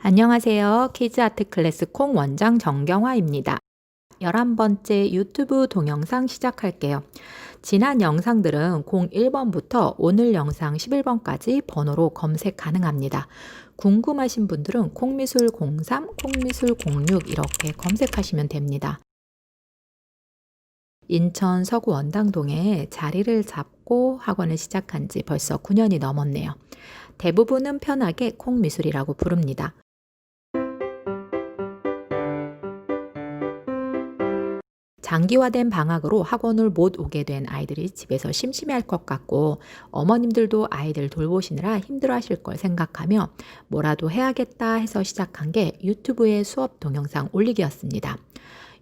안녕하세요. 키즈아트 클래스 콩 원장 정경화입니다. 11번째 유튜브 동영상 시작할게요. 지난 영상들은 01번부터 오늘 영상 11번까지 번호로 검색 가능합니다. 궁금하신 분들은 콩미술 03, 콩미술 06 이렇게 검색하시면 됩니다. 인천 서구 원당동에 자리를 잡고 학원을 시작한 지 벌써 9년이 넘었네요. 대부분은 편하게 콩미술이라고 부릅니다. 장기화된 방학으로 학원을 못 오게 된 아이들이 집에서 심심해할 것 같고 어머님들도 아이들 돌보시느라 힘들어하실 걸 생각하며 뭐라도 해야겠다 해서 시작한 게 유튜브에 수업 동영상 올리기였습니다.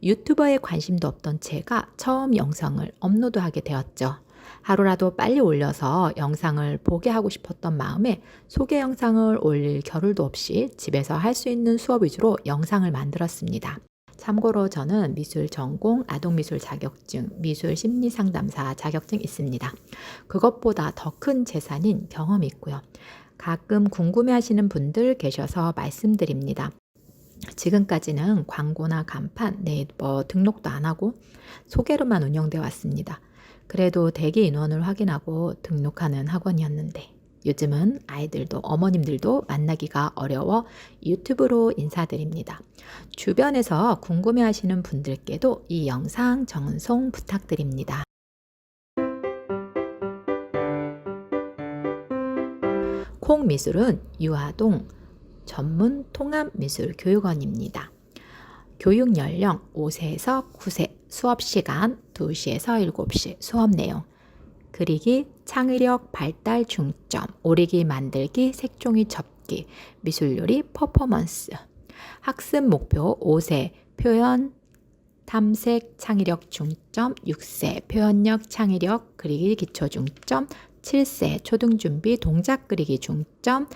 유튜버에 관심도 없던 제가 처음 영상을 업로드하게 되었죠. 하루라도 빨리 올려서 영상을 보게 하고 싶었던 마음에 소개 영상을 올릴 겨를도 없이 집에서 할 수 있는 수업 위주로 영상을 만들었습니다. 참고로 저는 미술 전공, 아동미술 자격증, 미술 심리상담사 자격증 있습니다. 그것보다 더 큰 재산인 경험이 있고요. 가끔 궁금해하시는 분들 계셔서 말씀드립니다. 지금까지는 광고나 간판, 네이버 등록도 안 하고 소개로만 운영되어 왔습니다. 그래도 대기 인원을 확인하고 등록하는 학원이었는데 요즘은 아이들도 어머님들도 만나기가 어려워 유튜브로 인사드립니다. 주변에서 궁금해하시는 분들께도 이 영상 전송 부탁드립니다. 콩미술은 유아동 전문 통합미술교육원입니다. 교육 연령 5세에서 9세, 수업 시간 2시에서 7시, 수업 내용 그리기, 창의력 발달 중점, 오리기 만들기, 색종이 접기, 미술요리 퍼포먼스. 학습 목표 5세, 표현, 탐색, 창의력 중점, 6세, 표현력, 창의력, 그리기 기초 중점, 7세, 초등 준비, 동작 그리기 중점,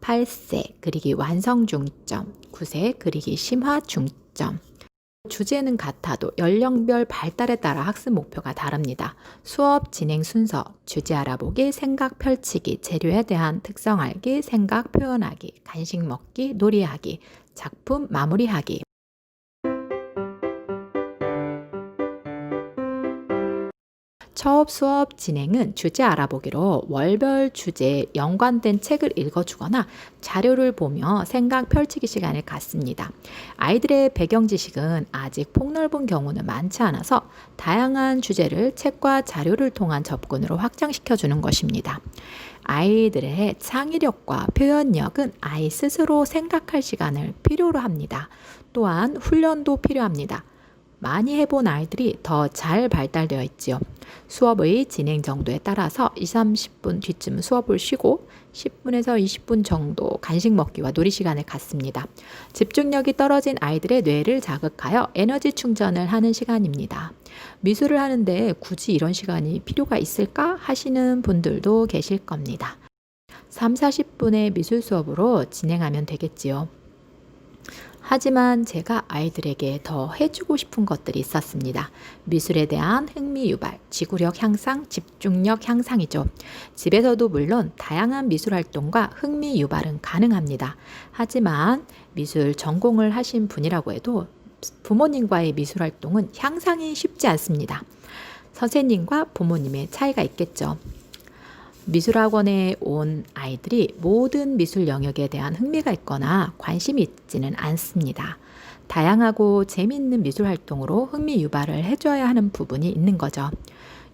8세, 그리기 완성 중점, 9세, 그리기 심화 중점. 주제는 같아도 연령별 발달에 따라 학습 목표가 다릅니다. 수업 진행 순서, 주제 알아보기, 생각 펼치기, 재료에 대한 특성 알기, 생각 표현하기, 간식 먹기, 놀이하기, 작품 마무리하기. 처음 수업 진행은 주제 알아보기로 월별 주제에 연관된 책을 읽어주거나 자료를 보며 생각 펼치기 시간을 갖습니다. 아이들의 배경 지식은 아직 폭넓은 경우는 많지 않아서 다양한 주제를 책과 자료를 통한 접근으로 확장시켜 주는 것입니다. 아이들의 창의력과 표현력은 아이 스스로 생각할 시간을 필요로 합니다. 또한 훈련도 필요합니다. 많이 해본 아이들이 더 잘 발달되어 있지요. 수업의 진행 정도에 따라서 20-30분 뒤쯤 수업을 쉬고 10분에서 20분 정도 간식 먹기와 놀이 시간을 갖습니다. 집중력이 떨어진 아이들의 뇌를 자극하여 에너지 충전을 하는 시간입니다. 미술을 하는데 굳이 이런 시간이 필요가 있을까 하시는 분들도 계실 겁니다. 3-40분의 미술 수업으로 진행하면 되겠지요. 하지만 제가 아이들에게 더 해주고 싶은 것들이 있었습니다. 미술에 대한 흥미 유발, 지구력 향상, 집중력 향상이죠. 집에서도 물론 다양한 미술 활동과 흥미 유발은 가능합니다. 하지만 미술 전공을 하신 분이라고 해도 부모님과의 미술 활동은 향상이 쉽지 않습니다. 선생님과 부모님의 차이가 있겠죠. 미술학원에 온 아이들이 모든 미술 영역에 대한 흥미가 있거나 관심이 있지는 않습니다. 다양하고 재미있는 미술 활동으로 흥미 유발을 해줘야 하는 부분이 있는 거죠.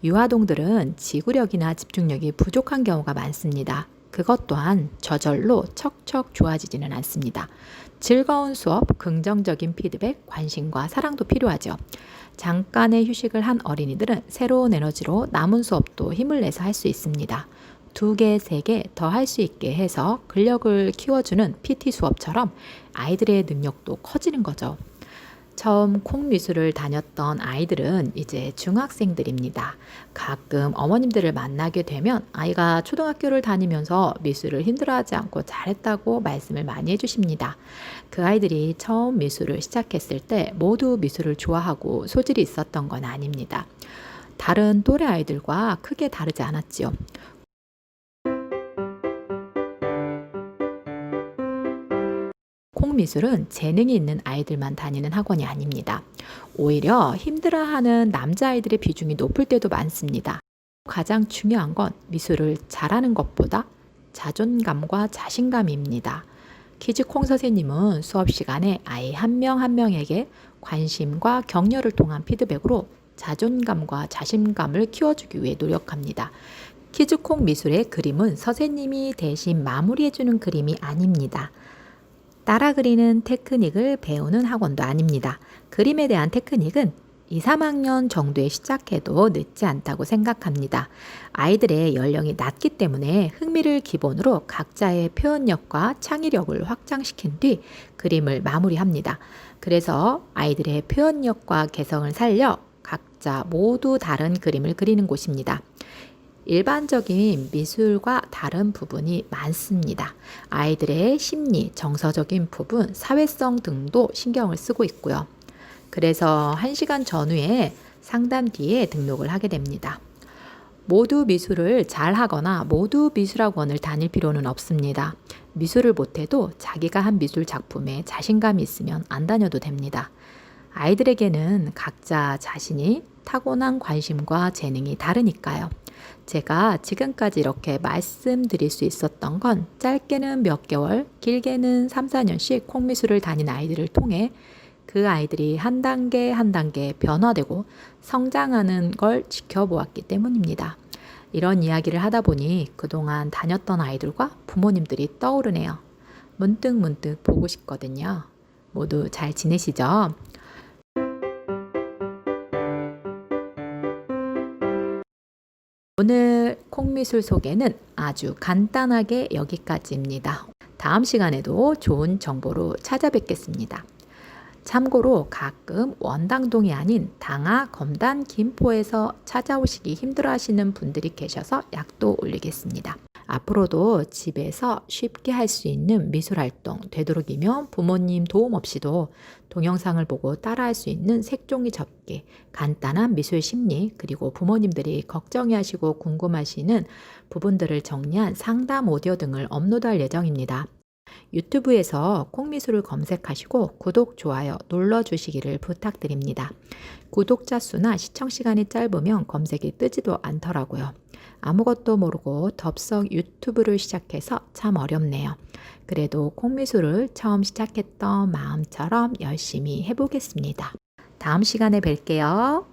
유아동들은 지구력이나 집중력이 부족한 경우가 많습니다. 그것 또한 저절로 척척 좋아지지는 않습니다. 즐거운 수업, 긍정적인 피드백, 관심과 사랑도 필요하죠. 잠깐의 휴식을 한 어린이들은 새로운 에너지로 남은 수업도 힘을 내서 할 수 있습니다. 2개, 3개 더 할 수 있게 해서 근력을 키워주는 PT 수업처럼 아이들의 능력도 커지는 거죠. 처음 콩미술을 다녔던 아이들은 이제 중학생들입니다. 가끔 어머님들을 만나게 되면 아이가 초등학교를 다니면서 미술을 힘들어하지 않고 잘했다고 말씀을 많이 해주십니다. 그 아이들이 처음 미술을 시작했을 때 모두 미술을 좋아하고 소질이 있었던 건 아닙니다. 다른 또래 아이들과 크게 다르지 않았지요. 미술은 재능이 있는 아이들만 다니는 학원이 아닙니다. 오히려 힘들어하는 남자아이들의 비중이 높을 때도 많습니다. 가장 중요한 건 미술을 잘하는 것보다 자존감과 자신감입니다. 키즈콩 선생님은 수업 시간에 아이 한 명 한 명에게 관심과 격려를 통한 피드백으로 자존감과 자신감을 키워주기 위해 노력합니다. 키즈콩 미술의 그림은 선생님이 대신 마무리해주는 그림이 아닙니다. 따라 그리는 테크닉을 배우는 학원도 아닙니다. 그림에 대한 테크닉은 2, 3학년 정도에 시작해도 늦지 않다고 생각합니다. 아이들의 연령이 낮기 때문에 흥미를 기본으로 각자의 표현력과 창의력을 확장시킨 뒤 그림을 마무리합니다. 그래서 아이들의 표현력과 개성을 살려 각자 모두 다른 그림을 그리는 곳입니다. 일반적인 미술과 다른 부분이 많습니다. 아이들의 심리, 정서적인 부분, 사회성 등도 신경을 쓰고 있고요. 그래서 1시간 전후에 상담 뒤에 등록을 하게 됩니다. 모두 미술을 잘 하거나 모두 미술학원을 다닐 필요는 없습니다. 미술을 못해도 자기가 한 미술 작품에 자신감이 있으면 안 다녀도 됩니다. 아이들에게는 각자 자신이 타고난 관심과 재능이 다르니까요. 제가 지금까지 이렇게 말씀드릴 수 있었던 건 짧게는 몇 개월, 길게는 3, 4년씩 콩미술을 다닌 아이들을 통해 그 아이들이 한 단계 한 단계 변화되고 성장하는 걸 지켜보았기 때문입니다. 이런 이야기를 하다 보니 그동안 다녔던 아이들과 부모님들이 떠오르네요. 문득 보고 싶거든요. 모두 잘 지내시죠? 오늘 콩미술 소개는 아주 간단하게 여기까지입니다. 다음 시간에도 좋은 정보로 찾아뵙겠습니다. 참고로 가끔 원당동이 아닌 당하, 검단, 김포에서 찾아오시기 힘들어하시는 분들이 계셔서 약도 올리겠습니다. 앞으로도 집에서 쉽게 할 수 있는 미술활동, 되도록이면 부모님 도움 없이도 동영상을 보고 따라할 수 있는 색종이 접기, 간단한 미술 심리, 그리고 부모님들이 걱정해하시고 궁금하시는 부분들을 정리한 상담 오디오 등을 업로드할 예정입니다. 유튜브에서 콩미술을 검색하시고 구독, 좋아요 눌러주시기를 부탁드립니다. 구독자 수나 시청 시간이 짧으면 검색이 뜨지도 않더라고요. 아무것도 모르고 덥석 유튜브를 시작해서 참 어렵네요. 그래도 콩미술을 처음 시작했던 마음처럼 열심히 해보겠습니다. 다음 시간에 뵐게요.